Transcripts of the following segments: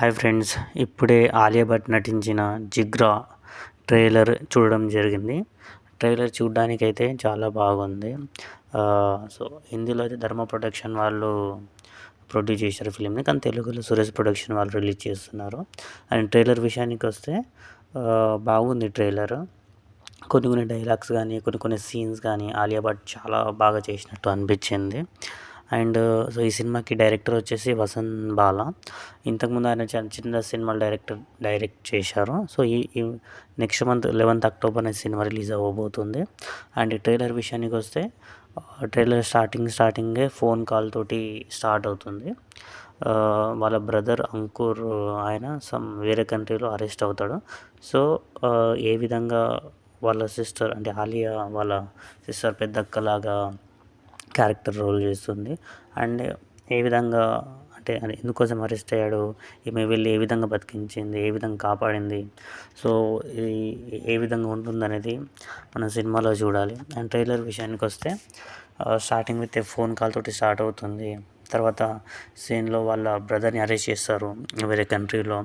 Hi friends, ఇప్పుడే ఆలియా భట్ నటించిన 'Jigra' trailer చూడడం జరిగింది. ట్రైలర్ చూడ్డానికైతే చాలా బాగుంది. సో హిందీలో అయితే ధర్మ ప్రొడక్షన్ వాళ్ళు ప్రొడ్యూస్ చేశారు ఫిలింని. కానీ తెలుగులో సురేష్ ప్రొడక్షన్ వాళ్ళు రిలీజ్ చేస్తున్నారు. అండ్ ట్రైలర్ విషయానికొస్తే బాగుంది ట్రైలర్. కొన్ని డైలాగ్స్ కానీ, కొన్ని సీన్స్ కానీ ఆలియా భట్ చాలా బాగా చేసినట్టు అనిపించింది. అండ్ సో ఈ సినిమాకి డైరెక్టర్ వచ్చేసి వసంత్ బాల. ఇంతకుముందు ఆయన చిన్న సినిమాలు డైరెక్ట్ చేశారు. సో ఈ next month 11th October cinema release అవ్వబోతుంది. అండ్ ఈ ట్రైలర్ విషయానికి వస్తే ట్రైలర్ స్టార్టింగే ఫోన్ కాల్ తోటి స్టార్ట్ అవుతుంది. వాళ్ళ బ్రదర్ అంకుర్ ఆయన వేరే కంట్రీలో అరెస్ట్ అవుతాడు. సో ఏ విధంగా వాళ్ళ సిస్టర్ అంటే ఆలియా వాళ్ళ సిస్టర్ పెద్దక్కలాగా క్యారెక్టర్ రోల్ చేస్తుంది. అండ్ ఏ విధంగా అంటే ఎందుకోసం అరెస్ట్ అయ్యాడు, ఈమె వెళ్ళి ఏ విధంగా బతికించింది, ఏ విధంగా కాపాడింది, సో ఏ విధంగా ఉంటుందనేది మనం సినిమాలో చూడాలి. అండ్ ట్రైలర్ విషయానికి వస్తే starting with a phone call తోటి స్టార్ట్ అవుతుంది. తర్వాత సీన్లో వాళ్ళ బ్రదర్ని అరెస్ట్ చేస్తారు వేరే కంట్రీలో.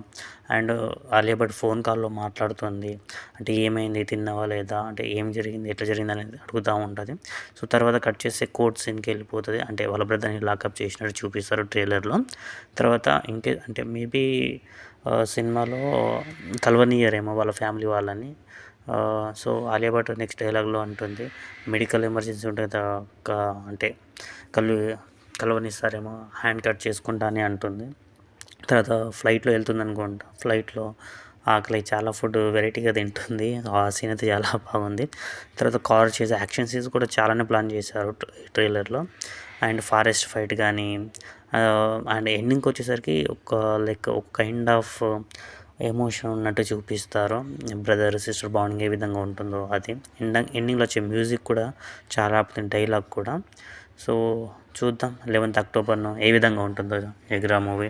అండ్ ఆలియా భట్ ఫోన్ కాల్లో మాట్లాడుతుంది. అంటే ఏమైంది, తిన్నావా లేదా, అంటే ఏం జరిగింది, ఎట్లా జరిగింది అనేది అడుగుతూ ఉంటుంది. సో తర్వాత కట్ చేస్తే కోర్ట్ సీన్కి వెళ్ళిపోతుంది. అంటే వాళ్ళ బ్రదర్ని లాకప్ చేసినట్టు చూపిస్తారు ట్రైలర్లో. తర్వాత అంటే మేబీ సినిమాలో కలవనీయరేమో వాళ్ళ ఫ్యామిలీ వాళ్ళని. సో ఆలియా భట్ నెక్స్ట్ డైలాగ్లో అంటుంది, మెడికల్ ఎమర్జెన్సీ ఉంటుంది అంటే కలవనిస్తారేమో, హ్యాండ్ కట్ చేసుకుంటా అని అంటుంది. తర్వాత ఫ్లైట్లో వెళ్తుంది అనుకుంటా. ఫ్లైట్లో ఆకలి చాలా ఫుడ్ వెరైటీగా తింటుంది. ఆ సీన్ అయితే చాలా బాగుంది. తర్వాత కార్ చేసే యాక్షన్ సీన్స్ కూడా చాలానే ప్లాన్ చేశారు ట్రైలర్లో. అండ్ ఫారెస్ట్ ఫైట్ కానీ అండ్ ఎండింగ్కి వచ్చేసరికి ఒక కైండ్ ఆఫ్ ఎమోషన్ ఉన్నట్టు చూపిస్తారు. బ్రదర్ సిస్టర్ బాండింగ్ ఏ విధంగా ఉంటుందో అది. ఎండింగ్లో వచ్చే మ్యూజిక్ కూడా చాలా డైలాగ్ కూడా. సో చూద్దాం 11th అక్టోబర్ను ఏ విధంగా ఉంటుందో 'జిగ్రా' మూవీ.